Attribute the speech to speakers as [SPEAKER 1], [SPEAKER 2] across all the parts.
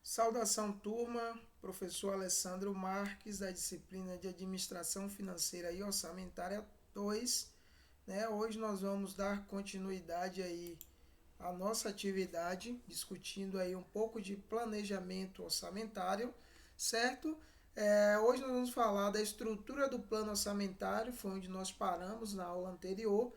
[SPEAKER 1] Saudação, turma. Professor Alessandro Marques, da disciplina de Administração Financeira e Orçamentária 2. Hoje nós vamos dar continuidade aí à nossa atividade, discutindo aí um pouco de planejamento orçamentário, certo? Hoje nós vamos falar da estrutura do plano orçamentário, foi onde nós paramos na aula anterior,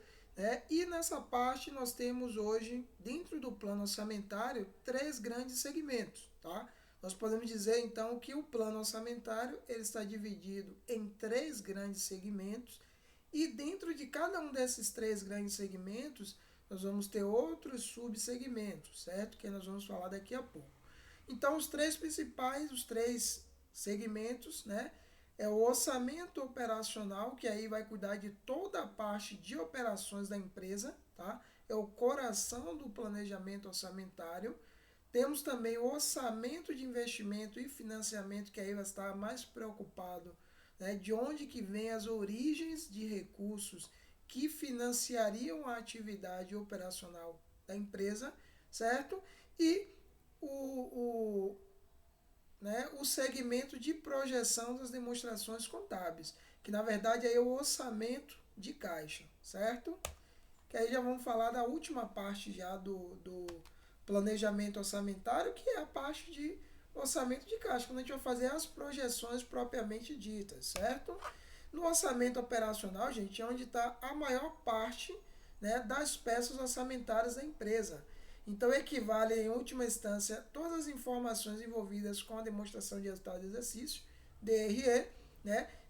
[SPEAKER 1] e nessa parte nós temos hoje, dentro do plano orçamentário, três grandes segmentos, tá? Nós podemos dizer então que o plano orçamentário ele está dividido em três grandes segmentos e dentro de cada um desses três grandes segmentos nós vamos ter outros subsegmentos, certo? Que nós vamos falar daqui a pouco. Então os três segmentos, é o orçamento operacional, que aí vai cuidar de toda a parte de operações da empresa, tá? É o coração do planejamento orçamentário. Temos também o orçamento de investimento e financiamento, que aí vai estar mais preocupado, de onde que vem as origens de recursos que financiariam a atividade operacional da empresa, certo? E o segmento de projeção das demonstrações contábeis, que na verdade é o orçamento de caixa, certo? Que aí já vamos falar da última parte já do planejamento orçamentário, que é a parte de orçamento de caixa, quando a gente vai fazer as projeções propriamente ditas, certo? No orçamento operacional, gente, é onde está a maior parte, das peças orçamentárias da empresa. Então, equivale, em última instância, todas as informações envolvidas com a demonstração de resultado de exercício, DRE,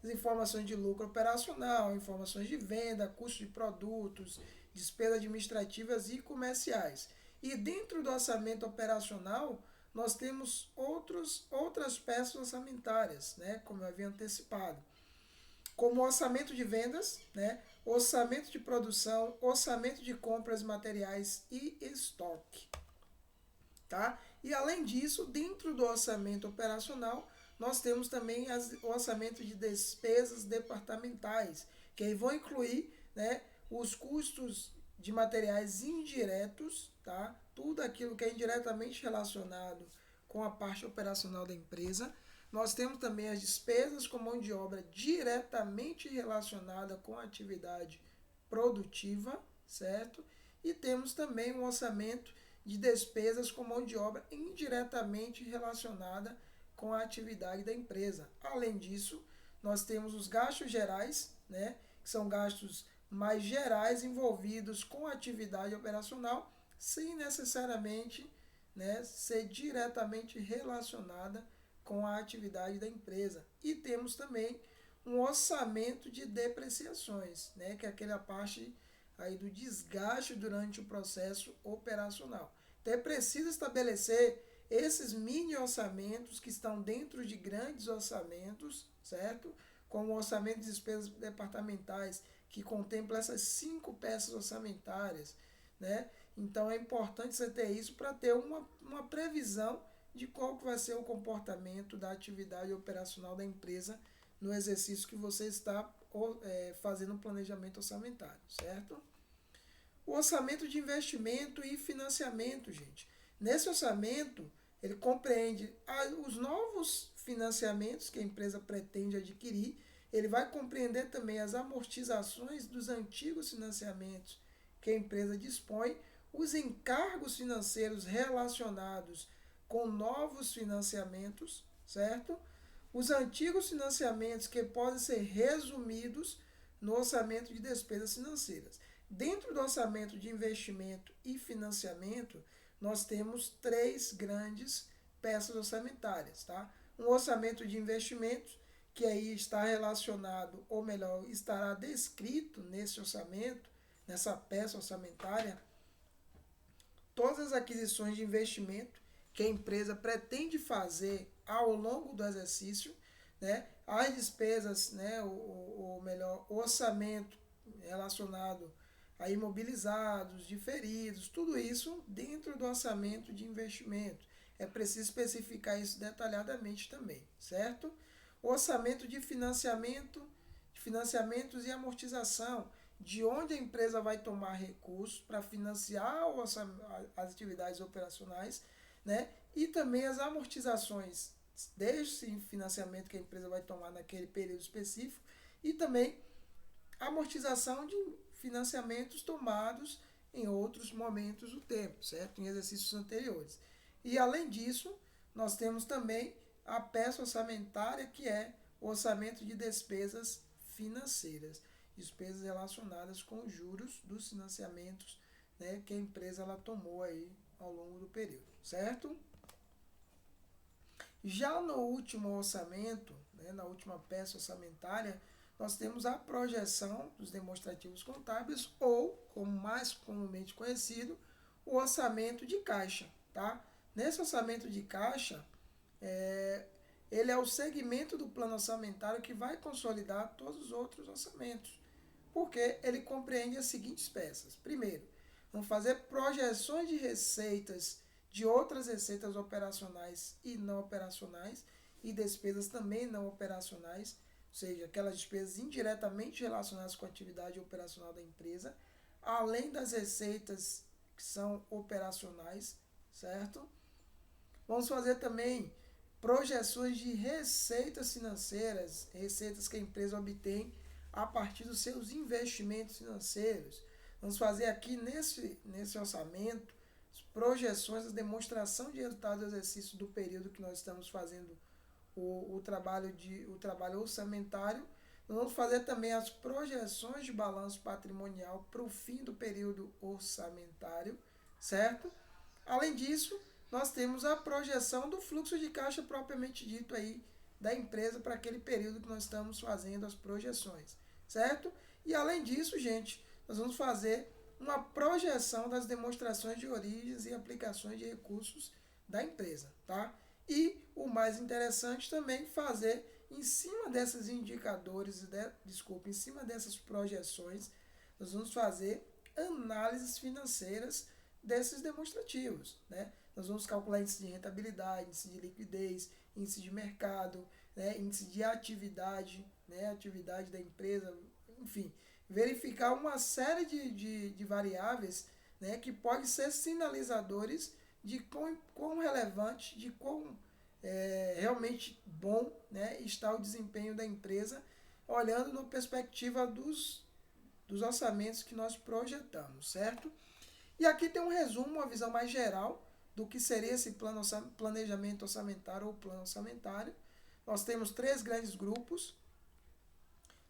[SPEAKER 1] as informações de lucro operacional, informações de venda, custo de produtos, despesas administrativas e comerciais. E dentro do orçamento operacional, nós temos outras peças orçamentárias, como eu havia antecipado, como orçamento de vendas, orçamento de produção, orçamento de compras, materiais e estoque. Tá? E além disso, dentro do orçamento operacional, nós temos também o orçamento de despesas departamentais, que aí vão incluir, os custos de materiais indiretos, tá? Tudo aquilo que é indiretamente relacionado com a parte operacional da empresa. Nós temos também as despesas com mão de obra diretamente relacionada com a atividade produtiva, certo? E temos também um orçamento de despesas com mão de obra indiretamente relacionada com a atividade da empresa. Além disso, nós temos os gastos gerais, que são gastos mais gerais envolvidos com a atividade operacional, sem necessariamente, ser diretamente relacionada com a atividade da empresa. E temos também um orçamento de depreciações, que é aquela parte aí do desgaste durante o processo operacional. Então é preciso estabelecer esses mini orçamentos que estão dentro de grandes orçamentos, certo? Como o orçamento de despesas departamentais, que contempla essas 5 peças orçamentárias, Então é importante você ter isso para ter uma previsão de qual que vai ser o comportamento da atividade operacional da empresa no exercício que você está fazendo o planejamento orçamentário, certo? O orçamento de investimento e financiamento, gente. Nesse orçamento, ele compreende os novos financiamentos que a empresa pretende adquirir, ele vai compreender também as amortizações dos antigos financiamentos que a empresa dispõe, os encargos financeiros relacionados com novos financiamentos, certo? Os antigos financiamentos que podem ser resumidos no orçamento de despesas financeiras. Dentro do orçamento de investimento e financiamento, nós temos três grandes peças orçamentárias, tá? Um orçamento de investimentos, que aí está relacionado, ou melhor, estará descrito nesse orçamento, nessa peça orçamentária, todas as aquisições de investimento que a empresa pretende fazer ao longo do exercício, as despesas, ou melhor, o orçamento relacionado a imobilizados, diferidos, tudo isso dentro do orçamento de investimento. É preciso especificar isso detalhadamente também, certo? O orçamento de financiamento, de financiamentos e amortização, de onde a empresa vai tomar recursos para financiar as atividades operacionais, né? E também as amortizações desse financiamento que a empresa vai tomar naquele período específico e também amortização de financiamentos tomados em outros momentos do tempo, certo? Em exercícios anteriores. E além disso, nós temos também a peça orçamentária, que é o orçamento de despesas financeiras, despesas relacionadas com os juros dos financiamentos, né, que a empresa ela tomou aí ao longo do período, certo? Já no último orçamento, né, na última peça orçamentária, nós temos a projeção dos demonstrativos contábeis ou, como mais comumente conhecido, o orçamento de caixa. Tá? Nesse orçamento de caixa, ele é o segmento do plano orçamentário que vai consolidar todos os outros orçamentos, porque ele compreende as seguintes peças. Primeiro, vamos fazer projeções de receitas de outras receitas operacionais e não operacionais e despesas também não operacionais, ou seja, aquelas despesas indiretamente relacionadas com a atividade operacional da empresa, além das receitas que são operacionais, certo? Vamos fazer também projeções de receitas financeiras, receitas que a empresa obtém a partir dos seus investimentos financeiros. Vamos fazer aqui nesse orçamento projeções, a demonstração de resultado do exercício do período que nós estamos fazendo o trabalho orçamentário. Nós vamos fazer também as projeções de balanço patrimonial para o fim do período orçamentário, certo? Além disso, nós temos a projeção do fluxo de caixa propriamente dito aí da empresa para aquele período que nós estamos fazendo as projeções, certo? E além disso, gente, nós vamos fazer uma projeção das demonstrações de origens e aplicações de recursos da empresa, tá? E o mais interessante também fazer em cima desses indicadores, em cima dessas projeções, nós vamos fazer análises financeiras desses demonstrativos, né? Nós vamos calcular índice de rentabilidade, índice de liquidez, índice de mercado, né? Índice de atividade, né? Atividade da empresa, enfim, verificar uma série de variáveis, né, que podem ser sinalizadores de quão relevante, de quão realmente bom, né, está o desempenho da empresa, olhando na perspectiva dos orçamentos que nós projetamos, certo? E aqui tem um resumo, uma visão mais geral do que seria esse planejamento orçamentário ou plano orçamentário. Nós temos 3 grandes grupos.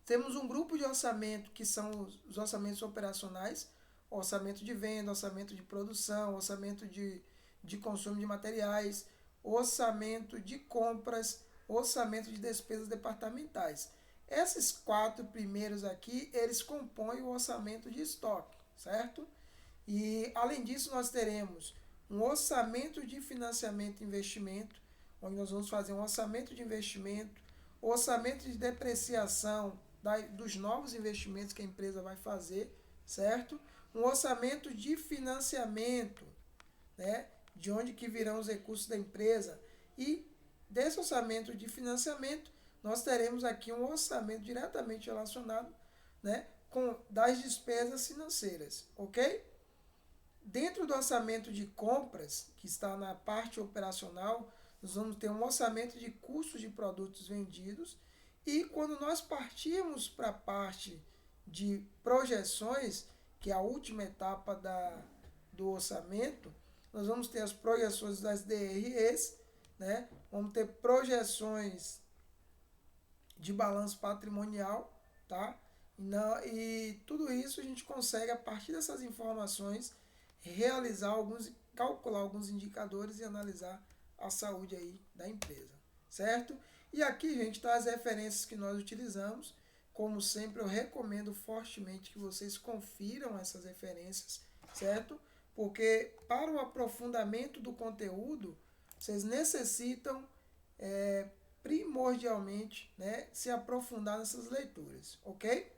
[SPEAKER 1] Temos um grupo de orçamento que são os orçamentos operacionais, orçamento de venda, orçamento de produção, orçamento de consumo de materiais, orçamento de compras, orçamento de despesas departamentais. Esses 4 primeiros aqui, eles compõem o orçamento de estoque, certo? E além disso, nós teremos um orçamento de financiamento e investimento, onde nós vamos fazer um orçamento de investimento, orçamento de depreciação dos novos investimentos que a empresa vai fazer, certo? Um orçamento de financiamento, né? De onde que virão os recursos da empresa. E desse orçamento de financiamento, nós teremos aqui um orçamento diretamente relacionado, né, das despesas financeiras, ok? Dentro do orçamento de compras, que está na parte operacional, nós vamos ter um orçamento de custos de produtos vendidos. E quando nós partimos para a parte de projeções, que é a última etapa do orçamento, nós vamos ter as projeções das DREs, né? Vamos ter projeções de balanço patrimonial, tá? E tudo isso a gente consegue, a partir dessas informações, calcular alguns indicadores e analisar a saúde aí da empresa, certo? E aqui, gente, tá as referências que nós utilizamos. Como sempre, eu recomendo fortemente que vocês confiram essas referências, certo? Porque para o aprofundamento do conteúdo, vocês necessitam primordialmente, né, se aprofundar nessas leituras, ok?